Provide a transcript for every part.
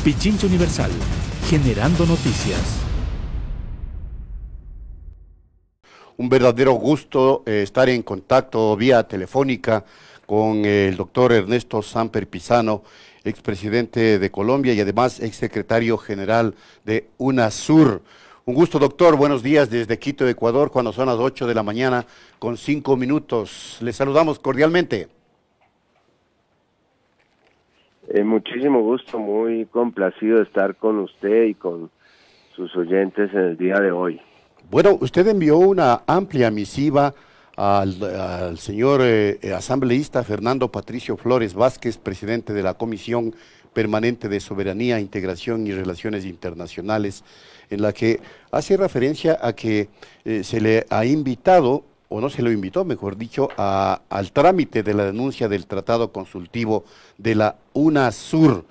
Pichincha Universal, generando noticias. Un verdadero gusto estar en contacto vía telefónica con el doctor Ernesto Samper Pizano, expresidente de Colombia y además exsecretario general de UNASUR. Un gusto, doctor. Buenos días desde Quito, Ecuador, cuando son las 8 de la mañana con 5 minutos. Les saludamos cordialmente. Muchísimo gusto, muy complacido de estar con usted y con sus oyentes en el día de hoy. Bueno, usted envió una amplia misiva al señor asambleísta Fernando Patricio Flores Vázquez, presidente de la Comisión Permanente de Soberanía, Integración y Relaciones Internacionales, en la que hace referencia a que se le ha invitado, o no se lo invitó, mejor dicho, al trámite de la denuncia del Tratado Consultivo de la UNASUR.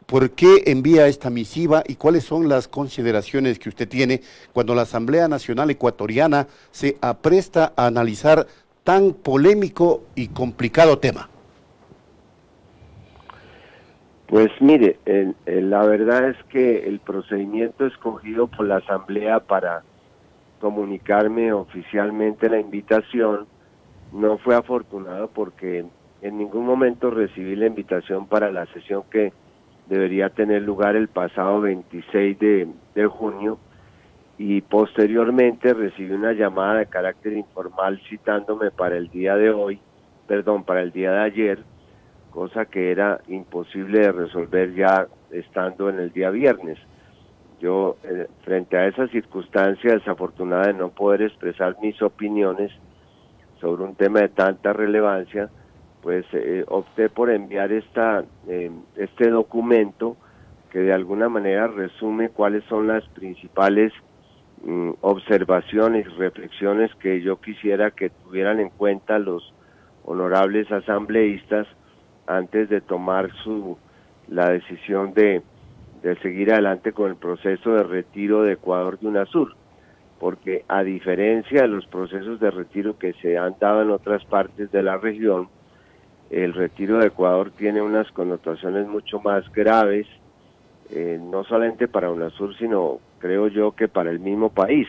¿Por qué envía esta misiva y cuáles son las consideraciones que usted tiene cuando la Asamblea Nacional Ecuatoriana se apresta a analizar tan polémico y complicado tema? Pues mire, la verdad es que el procedimiento escogido por la Asamblea para comunicarme oficialmente la invitación no fue afortunado, porque en ningún momento recibí la invitación para la sesión que debería tener lugar el pasado 26 de junio, y posteriormente recibí una llamada de carácter informal citándome para el día de hoy, para el día de ayer, cosa que era imposible de resolver ya estando en el día viernes. Yo, frente a esa circunstancia desafortunada de no poder expresar mis opiniones sobre un tema de tanta relevancia, pues opté por enviar este documento que de alguna manera resume cuáles son las principales observaciones y reflexiones que yo quisiera que tuvieran en cuenta los honorables asambleístas antes de tomar la decisión de seguir adelante con el proceso de retiro de Ecuador de UNASUR, porque a diferencia de los procesos de retiro que se han dado en otras partes de la región, el retiro de Ecuador tiene unas connotaciones mucho más graves, no solamente para UNASUR, sino creo yo que para el mismo país.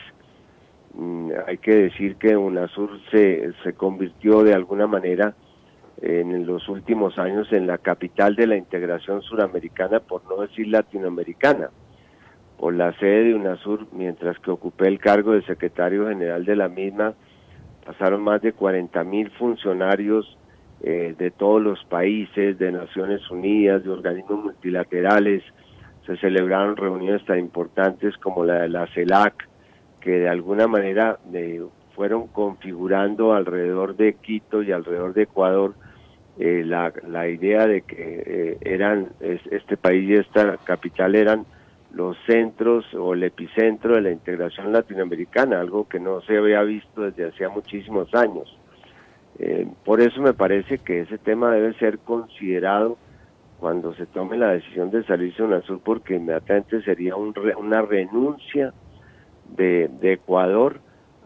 Hay que decir que UNASUR se convirtió de alguna manera en los últimos años en la capital de la integración suramericana, por no decir latinoamericana, por la sede de UNASUR. Mientras que ocupé el cargo de secretario general de la misma, pasaron más de 40.000 funcionarios de todos los países, de Naciones Unidas, de organismos multilaterales. Se celebraron reuniones tan importantes como la de la CELAC, que de alguna manera fueron configurando alrededor de Quito y alrededor de Ecuador la idea de que este país y esta capital eran los centros o el epicentro de la integración latinoamericana, algo que no se había visto desde hacía muchísimos años. Por eso me parece que ese tema debe ser considerado cuando se tome la decisión de salirse de UNASUR, porque inmediatamente sería una renuncia de Ecuador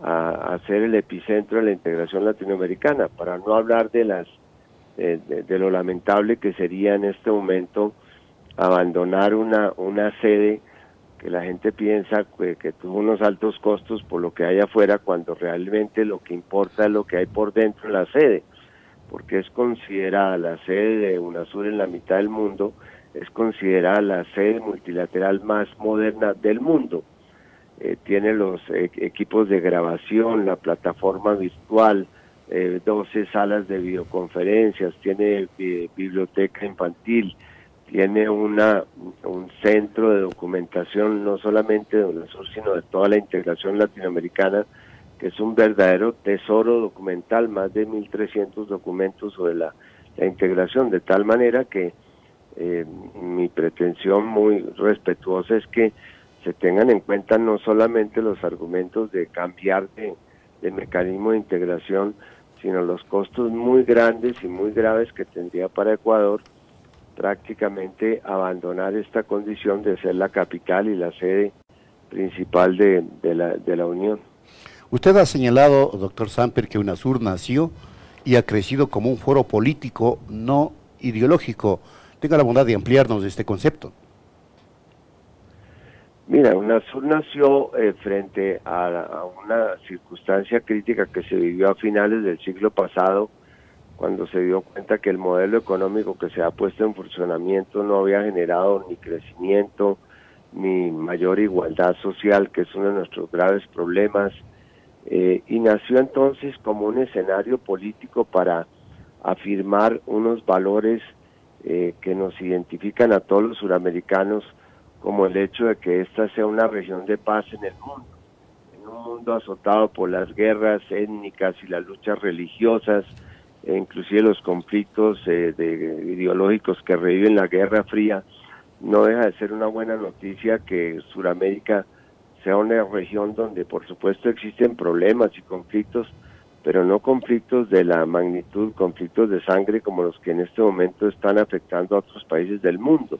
a ser el epicentro de la integración latinoamericana, para no hablar de lo lamentable que sería en este momento abandonar una sede que la gente piensa que tuvo unos altos costos por lo que hay afuera, cuando realmente lo que importa es lo que hay por dentro de la sede, porque es considerada la sede de UNASUR en la mitad del mundo, es considerada la sede multilateral más moderna del mundo. Tiene los equipos de grabación, la plataforma virtual, 12 salas de videoconferencias, tiene biblioteca infantil, tiene un centro de documentación no solamente de UNASUR, sino de toda la integración latinoamericana, que es un verdadero tesoro documental, más de 1.300 documentos sobre la integración, de tal manera que mi pretensión muy respetuosa es que se tengan en cuenta no solamente los argumentos de cambiar de mecanismo de integración, sino los costos muy grandes y muy graves que tendría para Ecuador prácticamente abandonar esta condición de ser la capital y la sede principal de la Unión. Usted ha señalado, doctor Samper, que UNASUR nació y ha crecido como un foro político, no ideológico. Tenga la bondad de ampliarnos este concepto. Mira, UNASUR nació frente a una circunstancia crítica que se vivió a finales del siglo pasado, cuando se dio cuenta que el modelo económico que se ha puesto en funcionamiento no había generado ni crecimiento, ni mayor igualdad social, que es uno de nuestros graves problemas, y nació entonces como un escenario político para afirmar unos valores que nos identifican a todos los suramericanos, como el hecho de que esta sea una región de paz en el mundo, en un mundo azotado por las guerras étnicas y las luchas religiosas, e inclusive los conflictos ideológicos que reviven la Guerra Fría. No deja de ser una buena noticia que Suramérica sea una región donde por supuesto existen problemas y conflictos, pero no conflictos de la magnitud, conflictos de sangre como los que en este momento están afectando a otros países del mundo.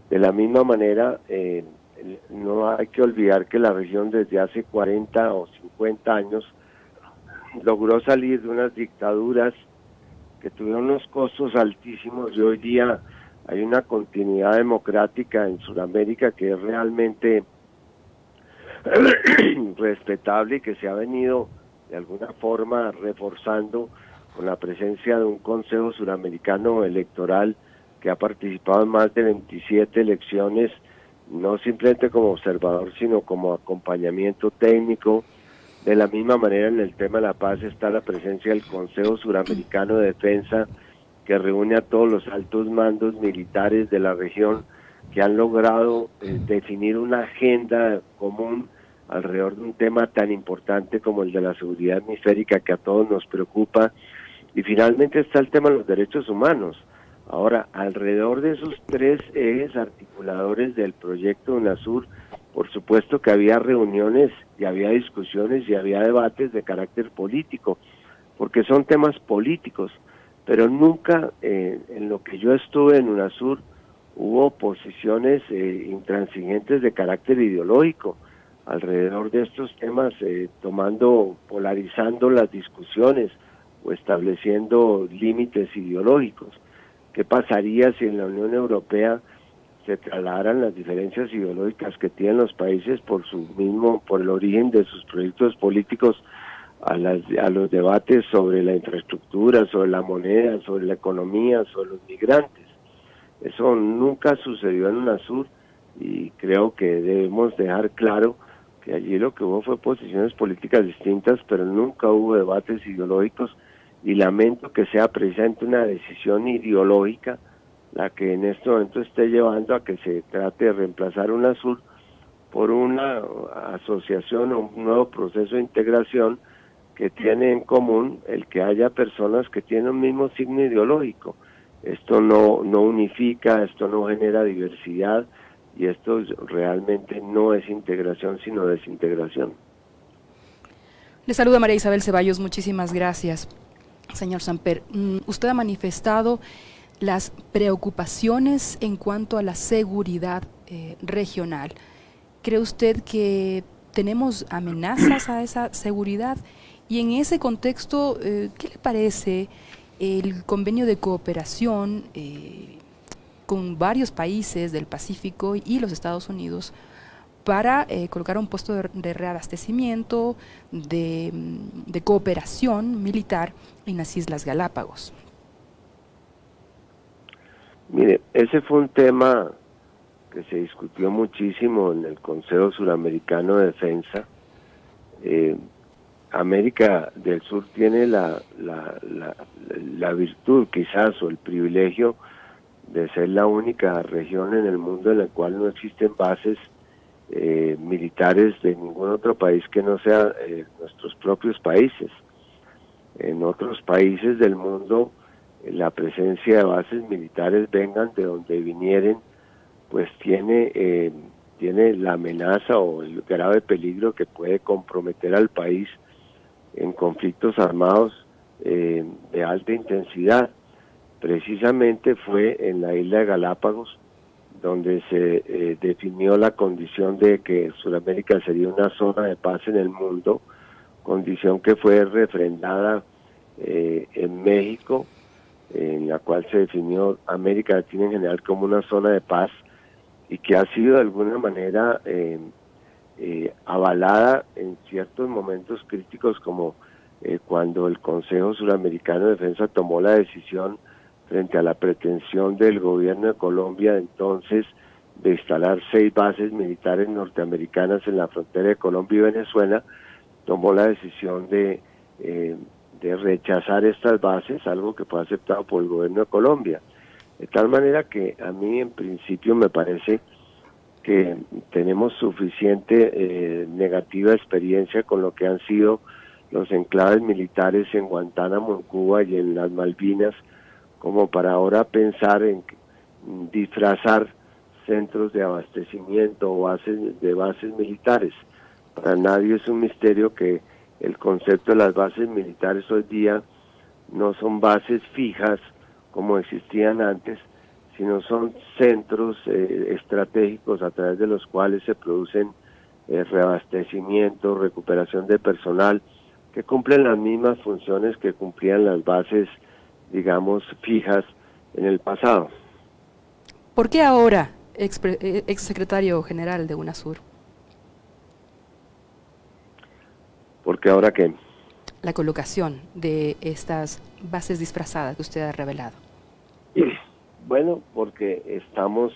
De la misma manera, no hay que olvidar que la región desde hace 40 o 50 años logró salir de unas dictaduras que tuvieron unos costos altísimos, y hoy día hay una continuidad democrática en Sudamérica que es realmente respetable y que se ha venido de alguna forma reforzando con la presencia de un Consejo Suramericano Electoral que ha participado en más de 27 elecciones, no simplemente como observador, sino como acompañamiento técnico. De la misma manera, en el tema de la paz está la presencia del Consejo Suramericano de Defensa, que reúne a todos los altos mandos militares de la región que han logrado definir una agenda común alrededor de un tema tan importante como el de la seguridad hemisférica, que a todos nos preocupa. Y finalmente está el tema de los derechos humanos. Ahora, alrededor de esos tres ejes articuladores del proyecto UNASUR, por supuesto que había reuniones y había discusiones y había debates de carácter político, porque son temas políticos, pero nunca en lo que yo estuve en UNASUR hubo posiciones intransigentes de carácter ideológico alrededor de estos temas, polarizando las discusiones o estableciendo límites ideológicos. ¿Qué pasaría si en la Unión Europea se trasladaran las diferencias ideológicas que tienen los países por el origen de sus proyectos políticos a los debates sobre la infraestructura, sobre la moneda, sobre la economía, sobre los migrantes? Eso nunca sucedió en UNASUR, y creo que debemos dejar claro que allí lo que hubo fue posiciones políticas distintas, pero nunca hubo debates ideológicos, y lamento que sea precisamente una decisión ideológica la que en este momento esté llevando a que se trate de reemplazar UNASUR por una asociación o un nuevo proceso de integración que tiene en común el que haya personas que tienen un mismo signo ideológico. Esto no unifica, esto no genera diversidad, y esto realmente no es integración, sino desintegración. Le saluda María Isabel Ceballos, muchísimas gracias. Señor Samper, usted ha manifestado las preocupaciones en cuanto a la seguridad regional. ¿Cree usted que tenemos amenazas a esa seguridad? Y en ese contexto, ¿qué le parece el convenio de cooperación con varios países del Pacífico y los Estados Unidos para colocar un puesto de reabastecimiento, de cooperación militar en las Islas Galápagos? Mire, ese fue un tema que se discutió muchísimo en el Consejo Suramericano de Defensa. América del Sur tiene la virtud, quizás, o el privilegio de ser la única región en el mundo en la cual no existen bases militares de ningún otro país que no sea nuestros propios países. En otros países del mundo, la presencia de bases militares, vengan de donde vinieren, pues tiene la amenaza o el grave peligro que puede comprometer al país en conflictos armados de alta intensidad. Precisamente fue en la isla de Galápagos donde se definió la condición de que Sudamérica sería una zona de paz en el mundo, condición que fue refrendada en México, en la cual se definió América Latina en general como una zona de paz, y que ha sido de alguna manera avalada en ciertos momentos críticos, como cuando el Consejo Suramericano de Defensa tomó la decisión frente a la pretensión del gobierno de Colombia entonces de instalar 6 bases militares norteamericanas en la frontera de Colombia y Venezuela, tomó la decisión de rechazar estas bases, algo que fue aceptado por el gobierno de Colombia. De tal manera que a mí en principio me parece que tenemos suficiente negativa experiencia con lo que han sido los enclaves militares en Guantánamo, en Cuba y en las Malvinas, como para ahora pensar en disfrazar centros de abastecimiento o bases militares. Para nadie es un misterio que el concepto de las bases militares hoy día no son bases fijas como existían antes, sino son centros estratégicos a través de los cuales se producen reabastecimiento, recuperación de personal, que cumplen las mismas funciones que cumplían las bases, digamos, fijas en el pasado. ¿Por qué ahora, exsecretario general de UNASUR? Porque ahora qué. La colocación de estas bases disfrazadas que usted ha revelado. Bueno, porque estamos,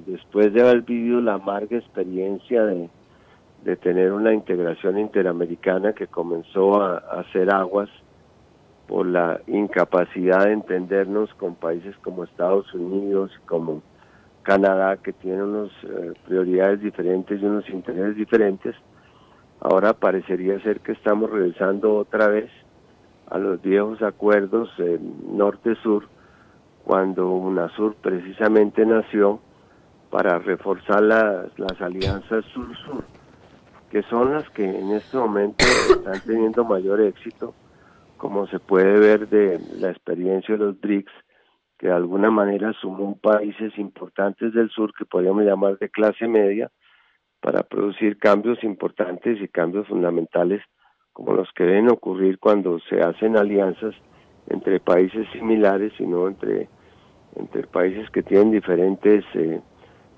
después de haber vivido la amarga experiencia de tener una integración interamericana que comenzó a hacer aguas por la incapacidad de entendernos con países como Estados Unidos, como Canadá, que tienen unas prioridades diferentes y unos intereses diferentes. Ahora parecería ser que estamos regresando otra vez a los viejos acuerdos norte-sur, cuando UNASUR precisamente nació para reforzar las alianzas sur-sur, que son las que en este momento están teniendo mayor éxito, como se puede ver de la experiencia de los BRICS, que de alguna manera sumó países importantes del sur que podríamos llamar de clase media, para producir cambios importantes y cambios fundamentales como los que deben ocurrir cuando se hacen alianzas entre países similares y no entre países que tienen diferentes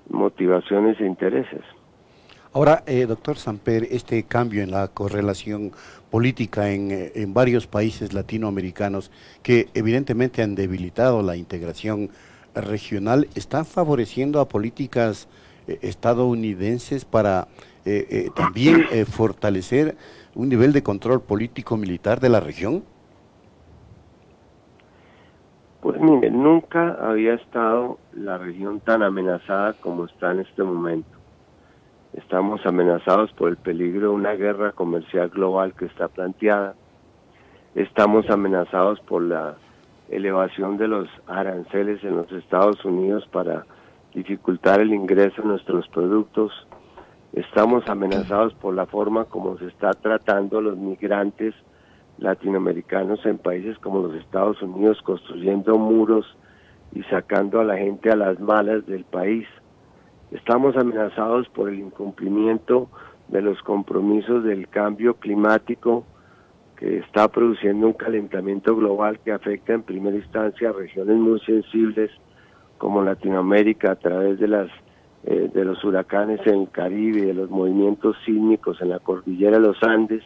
motivaciones e intereses. Ahora, doctor Samper, este cambio en la correlación política en varios países latinoamericanos que evidentemente han debilitado la integración regional, ¿están favoreciendo a políticas estadounidenses para también fortalecer un nivel de control político-militar de la región? Pues mire, nunca había estado la región tan amenazada como está en este momento. Estamos amenazados por el peligro de una guerra comercial global que está planteada. Estamos amenazados por la elevación de los aranceles en los Estados Unidos para dificultar el ingreso de nuestros productos. Estamos amenazados por la forma como se está tratando a los migrantes latinoamericanos en países como los Estados Unidos, construyendo muros y sacando a la gente a las malas del país. Estamos amenazados por el incumplimiento de los compromisos del cambio climático, que está produciendo un calentamiento global que afecta en primera instancia a regiones muy sensibles como Latinoamérica, a través de los huracanes en el Caribe, de los movimientos sísmicos en la cordillera de los Andes.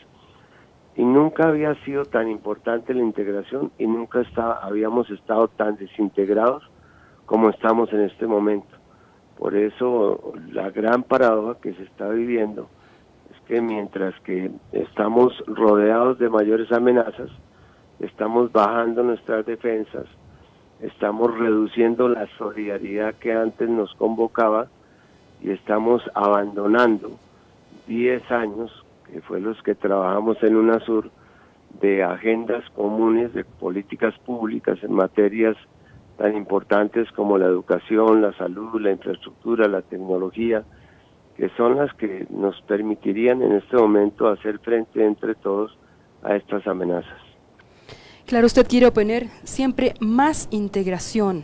Y nunca había sido tan importante la integración y nunca habíamos estado tan desintegrados como estamos en este momento. Por eso la gran paradoja que se está viviendo es que mientras que estamos rodeados de mayores amenazas, estamos bajando nuestras defensas, estamos reduciendo la solidaridad que antes nos convocaba y estamos abandonando 10 años, que fue los que trabajamos en UNASUR, de agendas comunes de políticas públicas en materias tan importantes como la educación, la salud, la infraestructura, la tecnología, que son las que nos permitirían en este momento hacer frente entre todos a estas amenazas. Claro, usted quiere oponer siempre más integración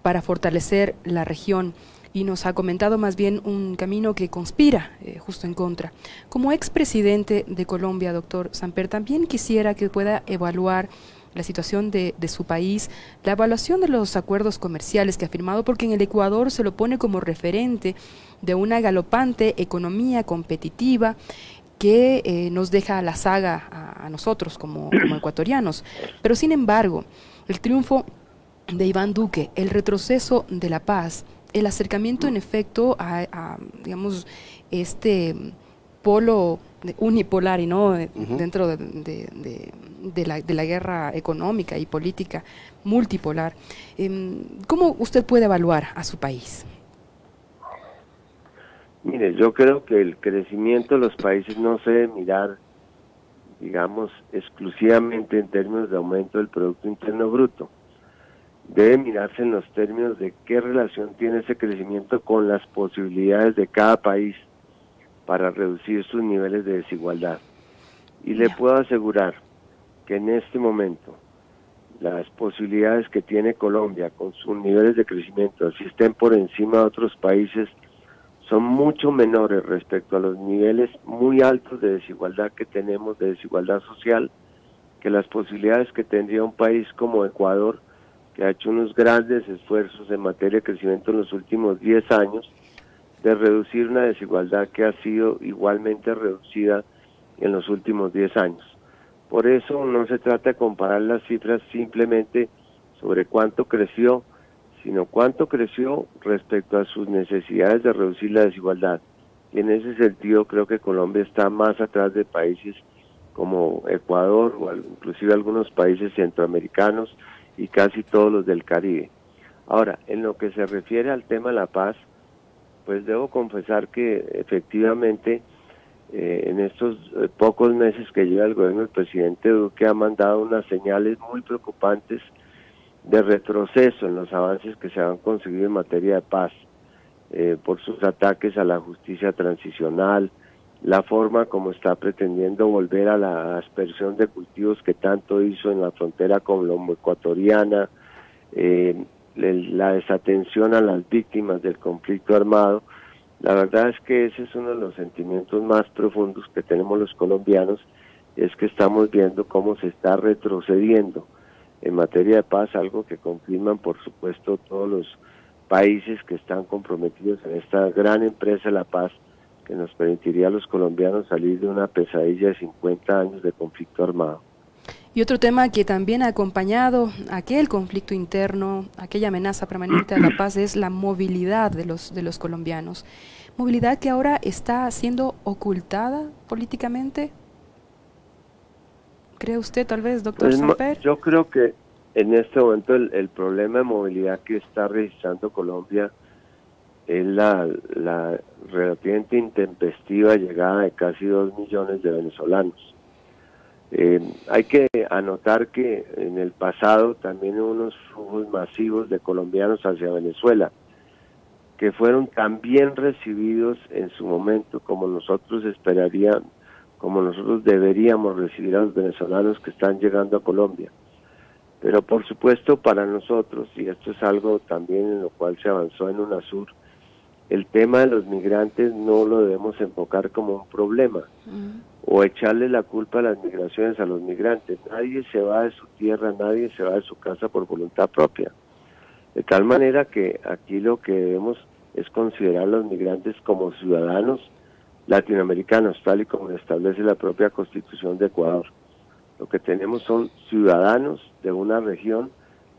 para fortalecer la región y nos ha comentado más bien un camino que conspira justo en contra. Como expresidente de Colombia, doctor Samper, también quisiera que pueda evaluar la situación de su país, la evaluación de los acuerdos comerciales que ha firmado, porque en el Ecuador se lo pone como referente de una galopante economía competitiva que nos deja a la saga a nosotros como ecuatorianos. Pero sin embargo, el triunfo de Iván Duque, el retroceso de la paz, el acercamiento en efecto a digamos, este polo unipolar y no dentro de la guerra económica y política multipolar. ¿Cómo usted puede evaluar a su país? Mire, yo creo que el crecimiento de los países no se debe mirar, digamos, exclusivamente en términos de aumento del Producto Interno Bruto. Debe mirarse en los términos de qué relación tiene ese crecimiento con las posibilidades de cada país para reducir sus niveles de desigualdad. Y le puedo asegurar que en este momento las posibilidades que tiene Colombia con sus niveles de crecimiento, si estén por encima de otros países, son mucho menores respecto a los niveles muy altos de desigualdad que tenemos, de desigualdad social, que las posibilidades que tendría un país como Ecuador, que ha hecho unos grandes esfuerzos en materia de crecimiento en los últimos 10 años, de reducir una desigualdad que ha sido igualmente reducida en los últimos 10 años. Por eso no se trata de comparar las cifras simplemente sobre cuánto creció, sino cuánto creció respecto a sus necesidades de reducir la desigualdad. Y en ese sentido creo que Colombia está más atrás de países como Ecuador o inclusive algunos países centroamericanos y casi todos los del Caribe. Ahora, en lo que se refiere al tema de la paz, pues debo confesar que efectivamente en estos pocos meses que lleva el gobierno del presidente Duque ha mandado unas señales muy preocupantes de retroceso en los avances que se han conseguido en materia de paz, por sus ataques a la justicia transicional, la forma como está pretendiendo volver a la aspersión de cultivos que tanto hizo en la frontera colombo-ecuatoriana, la desatención a las víctimas del conflicto armado. La verdad es que ese es uno de los sentimientos más profundos que tenemos los colombianos, es que estamos viendo cómo se está retrocediendo en materia de paz, algo que confirman por supuesto todos los países que están comprometidos en esta gran empresa de la paz, que nos permitiría a los colombianos salir de una pesadilla de 50 años de conflicto armado. Y otro tema que también ha acompañado aquel conflicto interno, aquella amenaza permanente a la paz, es la movilidad de los colombianos. Movilidad que ahora está siendo ocultada políticamente. ¿Cree usted tal vez, doctor Samper? Yo creo que en este momento el problema de movilidad que está registrando Colombia es la relativamente intempestiva llegada de casi 2 millones de venezolanos. Hay que anotar que en el pasado también hubo unos flujos masivos de colombianos hacia Venezuela, que fueron tan bien recibidos en su momento como nosotros esperaríamos, como nosotros deberíamos recibir a los venezolanos que están llegando a Colombia. Pero por supuesto para nosotros, y esto es algo también en lo cual se avanzó en UNASUR, el tema de los migrantes no lo debemos enfocar como un problema o echarle la culpa a las migraciones a los migrantes. Nadie se va de su tierra, nadie se va de su casa por voluntad propia. De tal manera que aquí lo que debemos es considerar a los migrantes como ciudadanos latinoamericanos, tal y como establece la propia Constitución de Ecuador. Lo que tenemos son ciudadanos de una región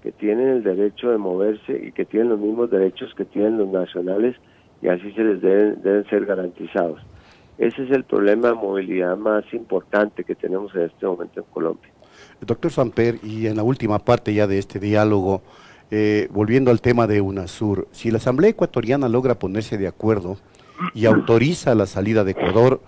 que tienen el derecho de moverse y que tienen los mismos derechos que tienen los nacionales, y así se les deben ser garantizados. Ese es el problema de movilidad más importante que tenemos en este momento en Colombia. Doctor Samper, y en la última parte ya de este diálogo, volviendo al tema de UNASUR, si la Asamblea Ecuatoriana logra ponerse de acuerdo y autoriza la salida de Ecuador,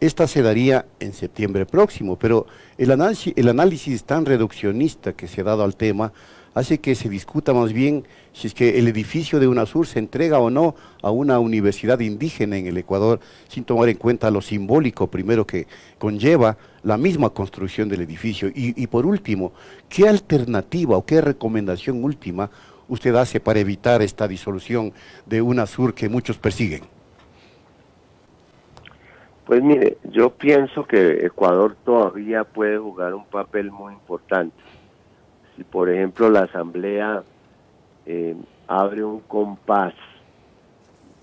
esta se daría en septiembre próximo, pero el análisis tan reduccionista que se ha dado al tema hace que se discuta más bien si es que el edificio de UNASUR se entrega o no a una universidad indígena en el Ecuador, sin tomar en cuenta lo simbólico primero que conlleva la misma construcción del edificio. Y por último, ¿qué alternativa o qué recomendación última usted hace para evitar esta disolución de UNASUR que muchos persiguen? Pues mire, yo pienso que Ecuador todavía puede jugar un papel muy importante. Si por ejemplo la Asamblea abre un compás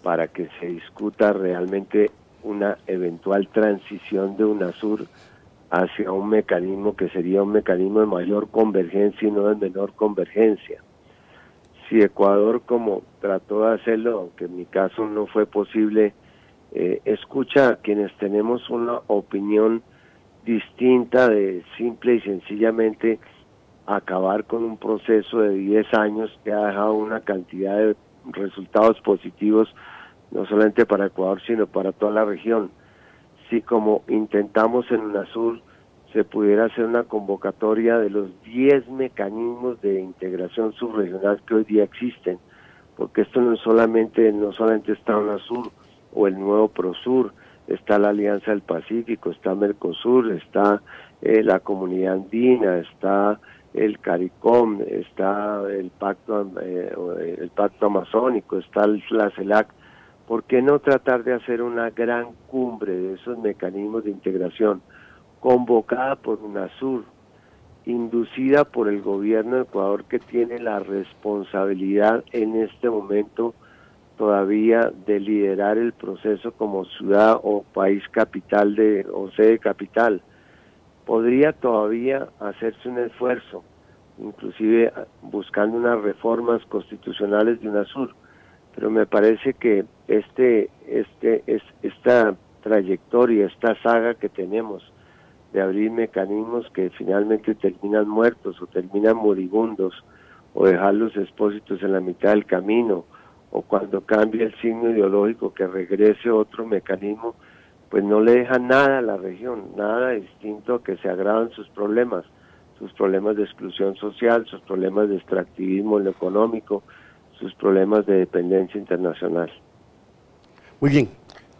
para que se discuta realmente una eventual transición de UNASUR hacia un mecanismo que sería un mecanismo de mayor convergencia y no de menor convergencia. Si Ecuador, como trató de hacerlo, aunque en mi caso no fue posible, escucha a quienes tenemos una opinión distinta de simple y sencillamente acabar con un proceso de 10 años que ha dejado una cantidad de resultados positivos, no solamente para Ecuador, sino para toda la región. Si como intentamos en UNASUR, se pudiera hacer una convocatoria de los 10 mecanismos de integración subregional que hoy día existen, porque esto no solamente está UNASUR o el nuevo PROSUR, está la Alianza del Pacífico, está Mercosur, está la Comunidad Andina, está el CARICOM, está el Pacto Amazónico, está la CELAC. ¿Por qué no tratar de hacer una gran cumbre de esos mecanismos de integración, convocada por UNASUR, inducida por el gobierno de Ecuador, que tiene la responsabilidad en este momento todavía de liderar el proceso como ciudad o país capital o sede capital? Podría todavía hacerse un esfuerzo, inclusive buscando unas reformas constitucionales de UNASUR, pero me parece que esta trayectoria, esta saga que tenemos de abrir mecanismos que finalmente terminan muertos o terminan moribundos, o dejarlos expósitos en la mitad del camino, o cuando cambia el signo ideológico que regrese otro mecanismo, pues no le deja nada a la región, nada distinto a que se agravan sus problemas de exclusión social, sus problemas de extractivismo en lo económico, sus problemas de dependencia internacional. Muy bien,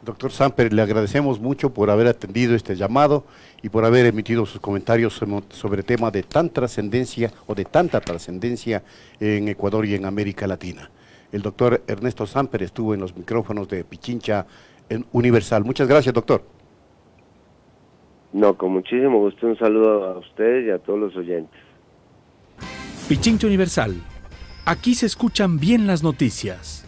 doctor Samper, le agradecemos mucho por haber atendido este llamado y por haber emitido sus comentarios sobre temas de tan trascendencia o de tanta trascendencia en Ecuador y en América Latina. El doctor Ernesto Samper estuvo en los micrófonos de Pichincha Universal. Muchas gracias, doctor. No, con muchísimo gusto, un saludo a ustedes y a todos los oyentes. Pichincha Universal. Aquí se escuchan bien las noticias.